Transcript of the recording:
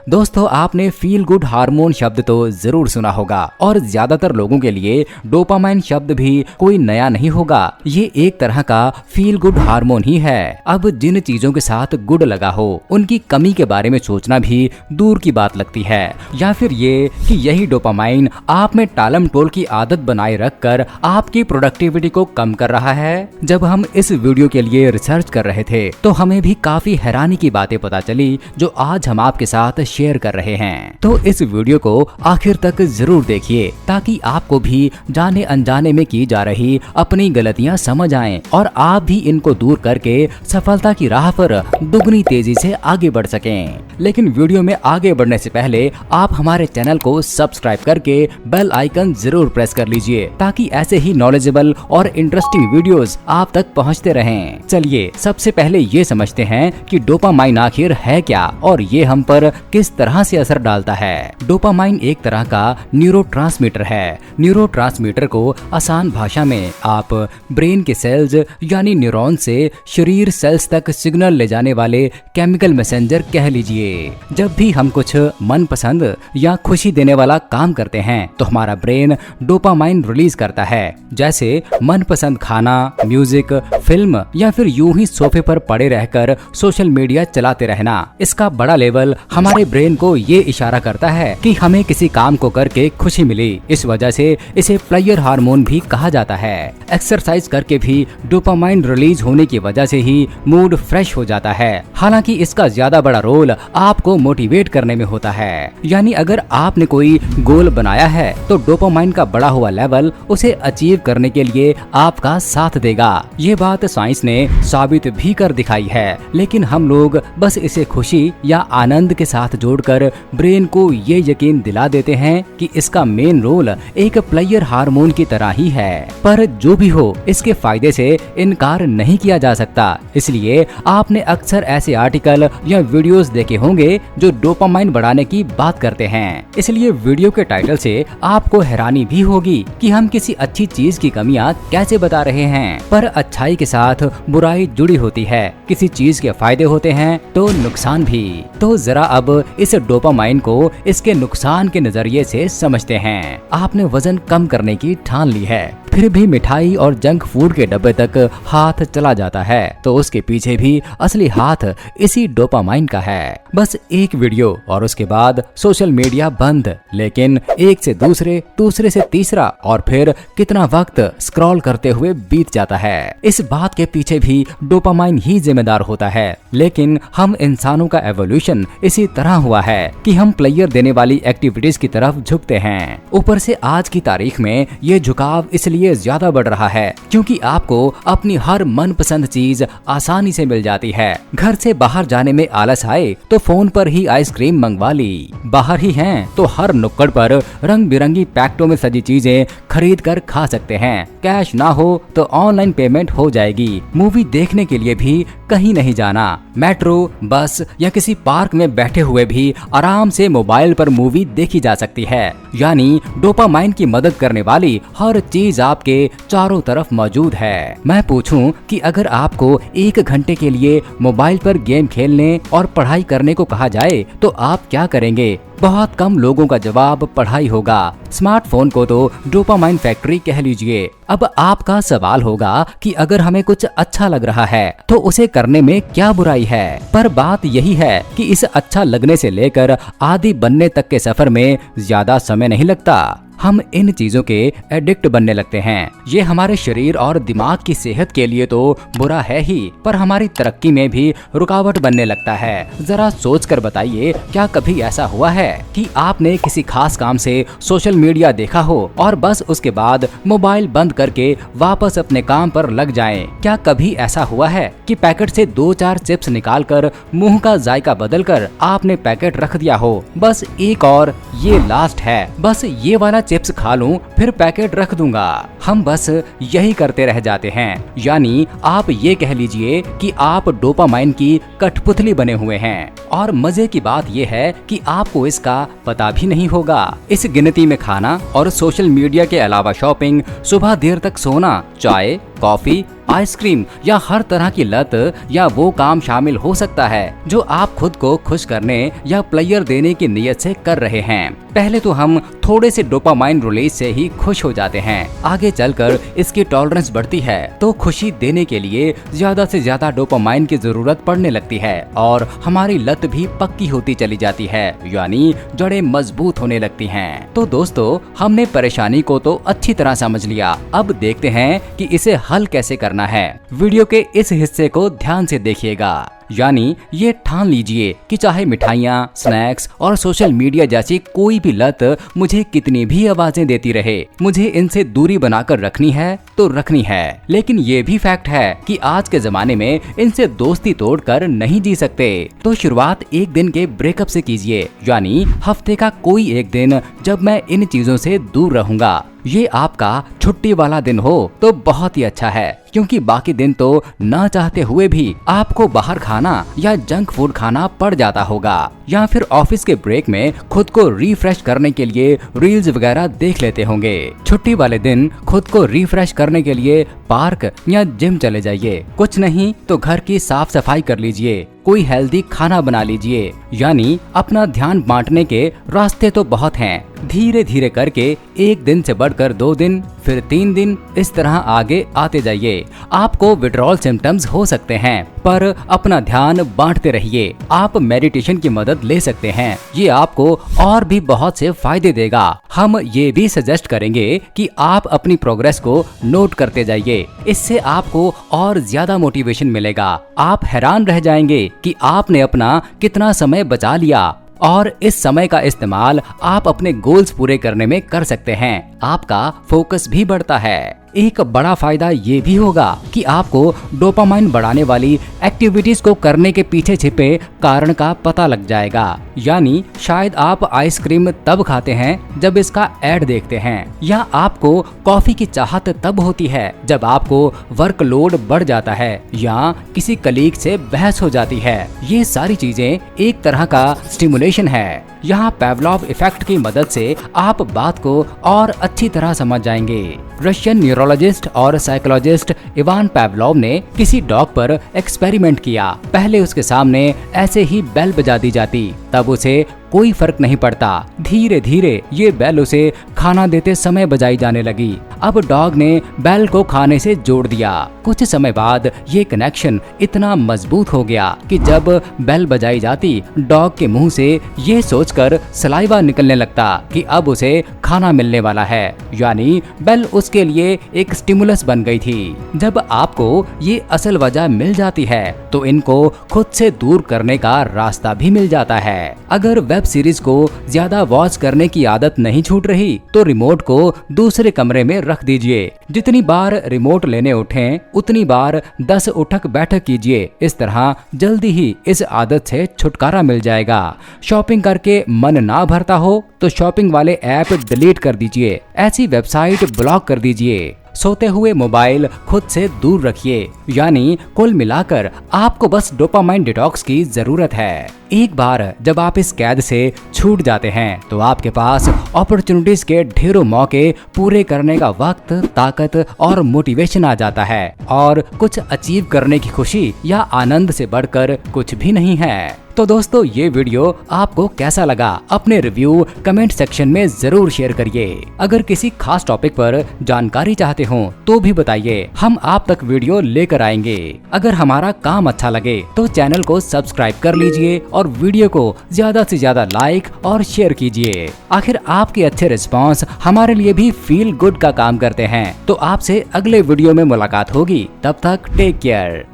दोस्तों, आपने feel good hormone शब्द तो जरूर सुना होगा और ज्यादातर लोगों के लिए डोपामाइन शब्द भी कोई नया नहीं होगा। ये एक तरह का फील गुड हार्मोन ही है। अब जिन चीजों के साथ गुड लगा हो उनकी कमी के बारे में सोचना भी दूर की बात लगती है, या फिर ये कि यही डोपामाइन आप में टालम टोल की आदत बनाए रखकर आपकी प्रोडक्टिविटी को कम कर रहा है। जब हम इस वीडियो के लिए रिसर्च कर रहे थे तो हमें भी काफी हैरानी की बातें पता चली जो आज हम आपके साथ शेयर कर रहे हैं। तो इस वीडियो को आखिर तक जरूर देखिए ताकि आपको भी जाने अनजाने में की जा रही अपनी गलतियां समझ आएं और आप भी इनको दूर करके सफलता की राह पर दुगनी तेजी से आगे बढ़ सकें। लेकिन वीडियो में आगे बढ़ने से पहले आप हमारे चैनल को सब्सक्राइब करके बेल आइकन जरूर प्रेस कर लीजिए ताकि ऐसे ही नॉलेजेबल और इंटरेस्टिंग वीडियोस आप तक पहुंचते रहें। चलिए सबसे पहले ये समझते हैं कि डोपामाइन आखिर है क्या और ये हम पर किस तरह से असर डालता है। डोपामाइन एक तरह का न्यूरोट्रांसमीटर है। न्यूरोट्रांसमीटर को आसान भाषा में आप ब्रेन के सेल्स यानी न्यूरॉन से शरीर सेल्स तक सिग्नल ले जाने वाले केमिकल मैसेंजर कह लीजिए। जब भी हम कुछ मनपसंद या खुशी देने वाला काम करते हैं तो हमारा ब्रेन डोपामाइन रिलीज करता है, जैसे मनपसंद खाना, म्यूजिक, फिल्म या फिर यूं ही सोफे पर पड़े रहकर सोशल मीडिया चलाते रहना। इसका बड़ा लेवल हमारे ब्रेन को ये इशारा करता है कि हमें किसी काम को करके खुशी मिली। इस वजह से इसे प्लेजर हार्मोन भी कहा जाता है। एक्सरसाइज करके भी डोपामाइन रिलीज होने की वजह से ही मूड फ्रेश हो जाता है। हालांकि इसका ज्यादा बड़ा रोल आपको मोटिवेट करने में होता है। यानी अगर आपने कोई गोल बनाया है तो डोपामाइन का बढ़ा हुआ लेवल उसे अचीव करने के लिए आपका साथ देगा। ये बात साइंस ने साबित भी कर दिखाई है, लेकिन हम लोग बस इसे खुशी या आनंद के साथ जोड़कर ब्रेन को ये यकीन दिला देते हैं कि इसका मेन रोल एक प्लेजर हार्मोन की तरह ही है। पर जो भी हो, इसके फायदे से इनकार नहीं किया जा सकता। इसलिए आपने अक्सर ऐसे आर्टिकल या वीडियोस देखे होंगे जो डोपामाइन बढ़ाने की बात करते हैं। इसलिए वीडियो के टाइटल से आपको हैरानी भी होगी कि हम किसी अच्छी चीज की कमियां कैसे बता रहे हैं। पर अच्छाई के साथ बुराई जुड़ी होती है। किसी चीज के फायदे होते हैं तो नुकसान भी। तो जरा अब इस डोपामाइन को इसके नुकसान के नजरिए से समझते हैं। आपने वजन कम करने की ठान ली है, फिर भी मिठाई और जंक फूड के डब्बे तक हाथ चला जाता है, तो उसके पीछे भी असली हाथ इसी डोपामाइन का है। बस एक वीडियो और उसके बाद सोशल मीडिया बंद, लेकिन एक से दूसरे, दूसरे से तीसरा और फिर कितना वक्त स्क्रॉल करते हुए बीत जाता है। इस बात के पीछे भी डोपामाइन ही जिम्मेदार होता है। लेकिन हम इंसानों का एवोल्यूशन इसी तरह हुआ है कि हम प्लेजर देने वाली एक्टिविटीज की तरफ झुकते हैं। ऊपर से आज की तारीख में ये झुकाव इसलिए ज्यादा बढ़ रहा है क्योंकि आपको अपनी हर मनपसंद चीज आसानी से मिल जाती है। घर से बाहर जाने में आलस आए तो फोन पर ही आइसक्रीम मंगवा ली। बाहर ही हैं तो हर नुक्कड़ पर रंग बिरंगी पैकेटों में सजी चीजें खरीद कर खा सकते हैं। कैश ना हो तो ऑनलाइन पेमेंट हो जाएगी। मूवी देखने के लिए भी कहीं नहीं जाना। मेट्रो, बस या किसी पार्क में बैठे हुए भी आराम से मोबाइल पर मूवी देखी जा सकती है। यानी डोपामाइन की मदद करने वाली हर चीज आपके चारों तरफ मौजूद है। मैं पूछूं कि अगर आपको 1 घंटे के लिए मोबाइल पर गेम खेलने और पढ़ाई करने को कहा जाए तो आप क्या करेंगे? बहुत कम लोगों का जवाब पढ़ाई होगा। स्मार्टफोन को तो डोपामाइन फैक्ट्री कह लीजिए। अब आपका सवाल होगा कि अगर हमें कुछ अच्छा लग रहा है तो उसे करने में क्या बुराई है? पर बात यही है कि इस अच्छा लगने से लेकर आदी बनने तक के सफर में ज्यादा समय नहीं लगता। हम इन चीजों के एडिक्ट बनने लगते हैं। ये हमारे शरीर और दिमाग की सेहत के लिए तो बुरा है ही, पर हमारी तरक्की में भी रुकावट बनने लगता है। जरा सोच कर बताइए, क्या कभी ऐसा हुआ है कि आपने किसी खास काम से सोशल मीडिया देखा हो और बस उसके बाद मोबाइल बंद करके वापस अपने काम पर लग जाएं? क्या कभी ऐसा हुआ है कि पैकेट से 2-4 चिप्स निकालकर मुंह का जायका बदलकर आपने पैकेट रख दिया हो? बस एक और, ये लास्ट है, बस ये वाला चिप्स खा लूं फिर पैकेट रख दूंगा। हम बस यही करते रह जाते हैं। यानी आप ये कह लीजिए कि आप डोपामाइन की कठपुतली बने हुए हैं। और मजे की बात यह है कि आपको इसका पता भी नहीं होगा। इस गिनती में खाना और सोशल मीडिया के अलावा शॉपिंग, सुबह देर तक सोना, चाय, कॉफी, आइसक्रीम या हर तरह की लत या वो काम शामिल हो सकता है जो आप खुद को खुश करने या प्लेजर देने की नीयत से कर रहे हैं। पहले तो हम थोड़े से डोपामाइन रिलीज से ही खुश हो जाते हैं, आगे चलकर इसकी टॉलरेंस बढ़ती है तो खुशी देने के लिए ज्यादा से ज्यादा डोपामाइन की जरूरत पड़ने लगती है और हमारी लत भी पक्की होती चली जाती है, यानी जड़ें मजबूत होने लगती हैं। तो दोस्तों, हमने परेशानी को तो अच्छी तरह समझ लिया, अब देखते हैं कि इसे हल कैसे करना है। वीडियो के इस हिस्से को ध्यान से देखिएगा। यानी ये ठान लीजिए कि चाहे मिठाइयाँ, स्नैक्स और सोशल मीडिया जैसी कोई भी लत मुझे कितनी भी आवाजें देती रहे, मुझे इनसे दूरी बनाकर रखनी है तो रखनी है। लेकिन ये भी फैक्ट है कि आज के जमाने में इनसे दोस्ती तोड़कर नहीं जी सकते। तो शुरुआत एक दिन के ब्रेकअप से कीजिए, यानी हफ्ते का कोई एक दिन जब मैं इन चीजों से दूर रहूंगा। ये आपका छुट्टी वाला दिन हो तो बहुत ही अच्छा है, क्योंकि बाकी दिन तो ना चाहते हुए भी आपको बाहर खाना या जंक फूड खाना पड़ जाता होगा, या फिर ऑफिस के ब्रेक में खुद को रिफ्रेश करने के लिए रील्स वगैरह देख लेते होंगे। छुट्टी वाले दिन खुद को रिफ्रेश करने के लिए पार्क या जिम चले जाइए, कुछ नहीं तो घर की साफ सफाई कर लीजिए, कोई हेल्दी खाना बना लीजिए। यानी अपना ध्यान बांटने के रास्ते तो बहुत हैं। धीरे धीरे करके एक दिन से बढ़कर 2 दिन, फिर 3 दिन, इस तरह आगे आते जाइए। आपको विड्रॉल सिम्टम्स हो सकते हैं, पर अपना ध्यान बांटते रहिए। आप मेडिटेशन की मदद ले सकते हैं, ये आपको और भी बहुत से फायदे देगा। हम ये भी सजेस्ट करेंगे कि आप अपनी प्रोग्रेस को नोट करते जाइए, इससे आपको और ज्यादा मोटिवेशन मिलेगा। आप हैरान रह जाएंगे कि आपने अपना कितना समय बचा लिया, और इस समय का इस्तेमाल आप अपने गोल्स पूरे करने में कर सकते हैं। आपका फोकस भी बढ़ता है। एक बड़ा फायदा ये भी होगा कि आपको डोपामाइन बढ़ाने वाली एक्टिविटीज को करने के पीछे छिपे कारण का पता लग जाएगा। यानी शायद आप आइसक्रीम तब खाते हैं जब इसका ऐड देखते हैं, या आपको कॉफी की चाहत तब होती है जब आपको वर्कलोड बढ़ जाता है या किसी कलीग से बहस हो जाती है। ये सारी चीजें एक तरह का स्टिमुलेशन है। यहाँ पेवलोव इफेक्ट की मदद से आप बात को और अच्छी तरह समझ जाएंगे। रशियन न्यूरोलॉजिस्ट और साइकोलॉजिस्ट इवान पेवलोव ने किसी डॉग पर एक्सपेरिमेंट किया। पहले उसके सामने ऐसे ही बेल बजा दी जाती, तब उसे कोई फर्क नहीं पड़ता। धीरे धीरे ये बेल उसे खाना देते समय बजाई जाने लगी। अब डॉग ने बेल को खाने से जोड़ दिया। कुछ समय बाद ये कनेक्शन इतना मजबूत हो गया कि जब बेल बजाई जाती, डॉग के मुंह से ये सोचकर सलाइवा निकलने लगता कि अब उसे खाना मिलने वाला है। यानी बेल उसके लिए एक स्टिमुलस बन गई थी। जब आपको ये असल वजह मिल जाती है तो इनको खुद से दूर करने का रास्ता भी मिल जाता है। अगर वेब सीरीज को ज्यादा वॉच करने की आदत नहीं छूट रही तो रिमोट को दूसरे कमरे में रख दीजिए। जितनी बार रिमोट लेने उठें, उतनी बार 10 उठक बैठक कीजिए। इस तरह जल्दी ही इस आदत से छुटकारा मिल जाएगा। शॉपिंग करके मन ना भरता हो तो शॉपिंग वाले ऐप डिलीट कर दीजिए, ऐसी वेबसाइट ब्लॉक कर दीजिए। सोते हुए मोबाइल खुद से दूर रखिए। यानी कुल मिलाकर आपको बस डोपामाइन डिटॉक्स की जरूरत है। एक बार जब आप इस कैद से छूट जाते हैं तो आपके पास अपॉर्चुनिटीज के ढेरों मौके पूरे करने का वक्त, ताकत और मोटिवेशन आ जाता है, और कुछ अचीव करने की खुशी या आनंद से बढ़कर कुछ भी नहीं है। तो दोस्तों, ये वीडियो आपको कैसा लगा? अपने रिव्यू कमेंट सेक्शन में जरूर शेयर करिए। अगर किसी खास टॉपिक पर जानकारी चाहते हो तो भी बताइए, हम आप तक वीडियो लेकर आएंगे। अगर हमारा काम अच्छा लगे तो चैनल को सब्सक्राइब कर लीजिए और वीडियो को ज्यादा से ज्यादा लाइक और शेयर कीजिए। आखिर आपके अच्छे रिस्पांस हमारे लिए भी फील गुड का काम करते हैं। तो आपसे अगले वीडियो में मुलाकात होगी, तब तक टेक केयर।